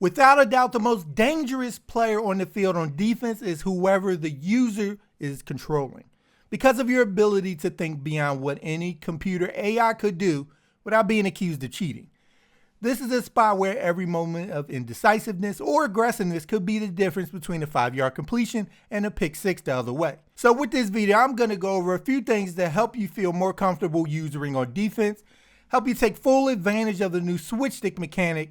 Without a doubt, the most dangerous player on the field on defense is whoever the user is controlling, because of your ability to think beyond what any computer AI could do without being accused of cheating. This is a spot where every moment of indecisiveness or aggressiveness could be the difference between a 5-yard completion and a pick six the other way. So with this video, I'm going to go over a few things that help you feel more comfortable using on defense, help you take full advantage of the new switch stick mechanic,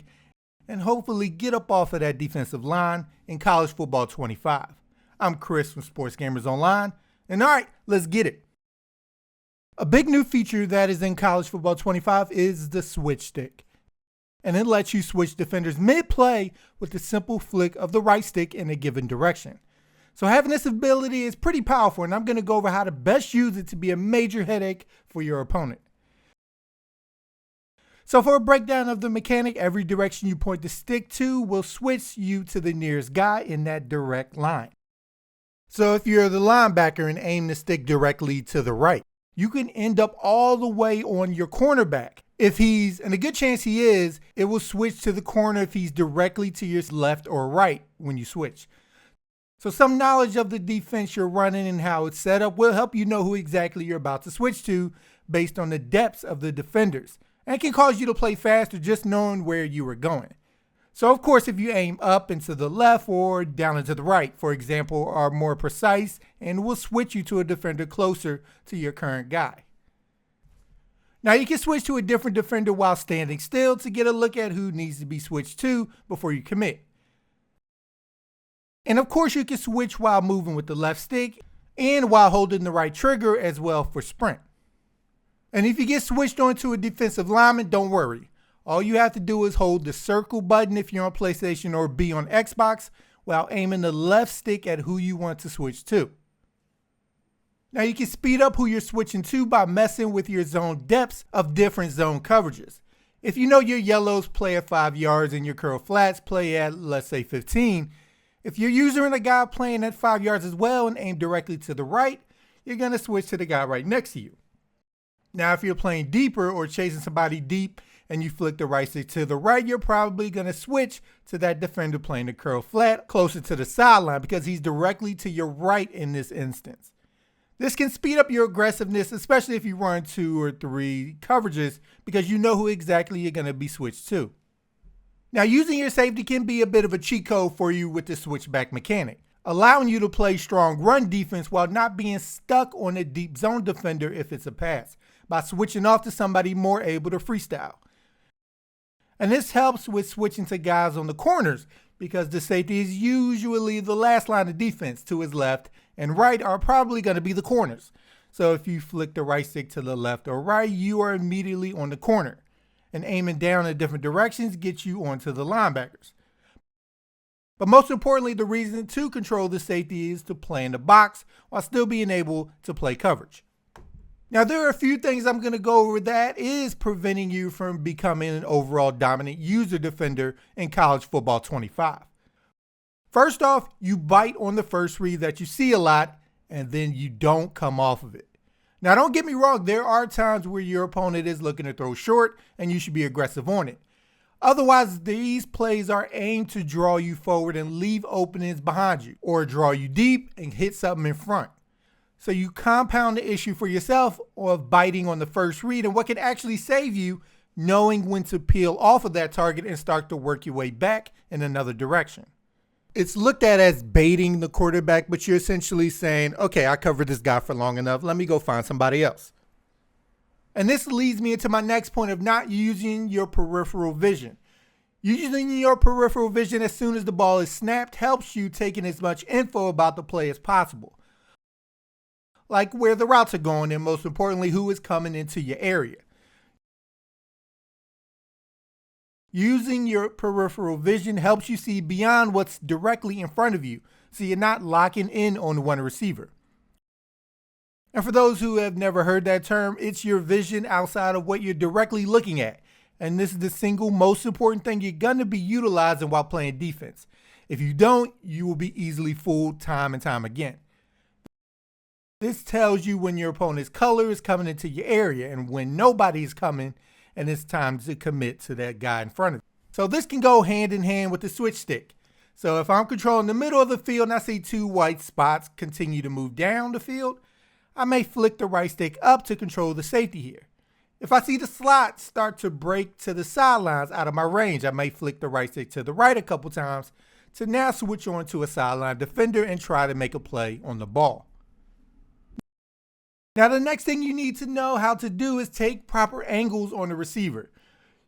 and hopefully get up off of that defensive line in College Football 25. I'm Chris from Sports Gamers Online, and all right, let's get it. A big new feature that is in College Football 25 is the switch stick, and it lets you switch defenders mid-play with the simple flick of the right stick in a given direction. So having this ability is pretty powerful, and I'm going to go over how to best use it to be a major headache for your opponent. So for a breakdown of the mechanic, every direction you point the stick to will switch you to the nearest guy in that direct line. So if you're the linebacker and aim the stick directly to the right, you can end up all the way on your cornerback. If he's, and a good chance he is, it will switch to the corner if he's directly to your left or right when you switch. So some knowledge of the defense you're running and how it's set up will help you know who exactly you're about to switch to based on the depths of the defenders, and can cause you to play faster just knowing where you are going. So of course, if you aim up and to the left or down and to the right, for example, are more precise and will switch you to a defender closer to your current guy. Now you can switch to a different defender while standing still to get a look at who needs to be switched to before you commit. And of course, you can switch while moving with the left stick and while holding the right trigger as well for sprint. And if you get switched onto a defensive lineman, don't worry. All you have to do is hold the circle button if you're on PlayStation or B on Xbox while aiming the left stick at who you want to switch to. Now you can speed up who you're switching to by messing with your zone depths of different zone coverages. If you know your yellows play at 5 yards and your curl flats play at, let's say, 15, if you're using a guy playing at 5 yards as well and aim directly to the right, you're going to switch to the guy right next to you. Now, if you're playing deeper or chasing somebody deep and you flick the right stick to the right, you're probably going to switch to that defender playing the curl flat closer to the sideline because he's directly to your right in this instance. This can speed up your aggressiveness, especially if you run 2 or 3 coverages because you know who exactly you're going to be switched to. Now, using your safety can be a bit of a cheat code for you with the switchback mechanic, allowing you to play strong run defense while not being stuck on a deep zone defender if it's a pass, by switching off to somebody more able to freestyle. And this helps with switching to guys on the corners because the safety is usually the last line of defense. To his left and right are probably going to be the corners. So if you flick the right stick to the left or right, you are immediately on the corner. And aiming down in different directions gets you onto the linebackers. But most importantly, the reason to control the safety is to play in the box while still being able to play coverage. Now, there are a few things I'm going to go over that is preventing you from becoming an overall dominant user defender in College Football 25. First off, you bite on the first read that you see a lot, and then you don't come off of it. Now, don't get me wrong, there are times where your opponent is looking to throw short, and you should be aggressive on it. Otherwise, these plays are aimed to draw you forward and leave openings behind you, or draw you deep and hit something in front. So you compound the issue for yourself of biting on the first read and what can actually save you knowing when to peel off of that target and start to work your way back in another direction. It's looked at as baiting the quarterback, but you're essentially saying, okay, I covered this guy for long enough. Let me go find somebody else. And this leads me into my next point of not using your peripheral vision. Using your peripheral vision as soon as the ball is snapped helps you take in as much info about the play as possible, like where the routes are going and most importantly, who is coming into your area. Using your peripheral vision helps you see beyond what's directly in front of you, so you're not locking in on one receiver. And for those who have never heard that term, it's your vision outside of what you're directly looking at. And this is the single most important thing you're going to be utilizing while playing defense. If you don't, you will be easily fooled time and time again. This tells you when your opponent's color is coming into your area and when nobody's coming and it's time to commit to that guy in front of you. So this can go hand in hand with the switch stick. So if I'm controlling the middle of the field and I see two white spots continue to move down the field, I may flick the right stick up to control the safety here. If I see the slot start to break to the sidelines out of my range, I may flick the right stick to the right a couple times to now switch on to a sideline defender and try to make a play on the ball. Now the next thing you need to know how to do is take proper angles on the receiver.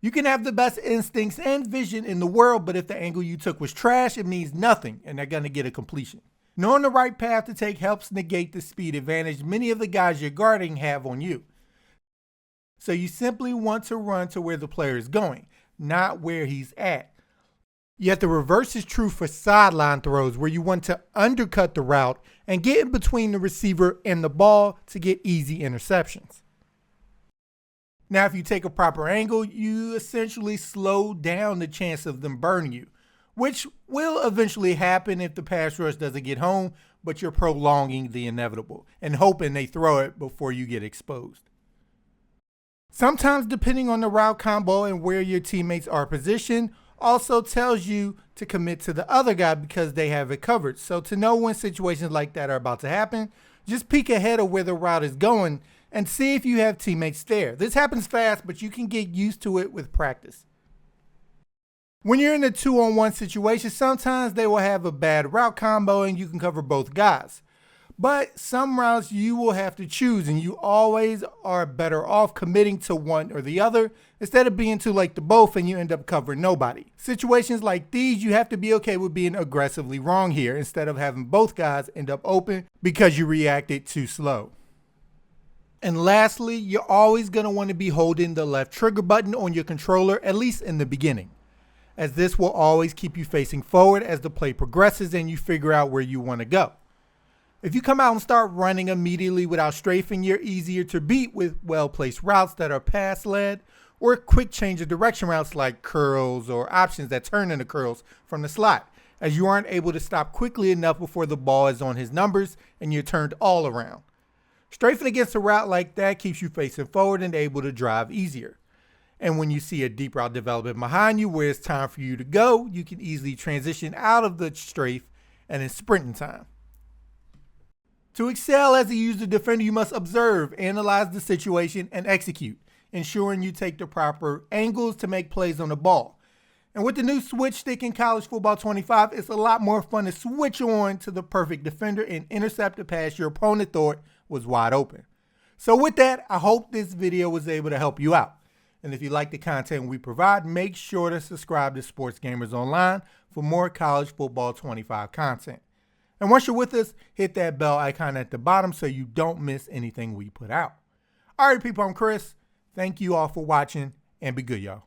You can have the best instincts and vision in the world, but if the angle you took was trash, it means nothing and they're going to get a completion. Knowing the right path to take helps negate the speed advantage many of the guys you're guarding have on you. So you simply want to run to where the player is going, not where he's at. Yet the reverse is true for sideline throws, where you want to undercut the route and get in between the receiver and the ball to get easy interceptions. Now, if you take a proper angle, you essentially slow down the chance of them burning you, which will eventually happen if the pass rush doesn't get home, but you're prolonging the inevitable and hoping they throw it before you get exposed. Sometimes, depending on the route combo and where your teammates are positioned, also tells you to commit to the other guy because they have it covered. So to know when situations like that are about to happen, just peek ahead of where the route is going and see if you have teammates there. This happens fast, but you can get used to it with practice. When you're in a 2-on-1 situation, sometimes they will have a bad route combo and you can cover both guys. But some routes you will have to choose, and you always are better off committing to one or the other instead of being too late to both and you end up covering nobody. Situations like these, you have to be okay with being aggressively wrong here instead of having both guys end up open because you reacted too slow. And lastly, you're always going to want to be holding the left trigger button on your controller, at least in the beginning, as this will always keep you facing forward as the play progresses and you figure out where you want to go. If you come out and start running immediately without strafing, you're easier to beat with well-placed routes that are pass-led or quick change of direction routes like curls or options that turn into curls from the slot, as you aren't able to stop quickly enough before the ball is on his numbers and you're turned all around. Strafing against a route like that keeps you facing forward and able to drive easier. And when you see a deep route developing behind you where it's time for you to go, you can easily transition out of the strafe and in sprinting time. To excel as a user defender, you must observe, analyze the situation, and execute, ensuring you take the proper angles to make plays on the ball. And with the new switch stick in College Football 25, it's a lot more fun to switch on to the perfect defender and intercept a pass your opponent thought was wide open. So with that, I hope this video was able to help you out. And if you like the content we provide, make sure to subscribe to Sports Gamers Online for more College Football 25 content. And once you're with us, hit that bell icon at the bottom so you don't miss anything we put out. All right, people, I'm Chris. Thank you all for watching, and be good, y'all.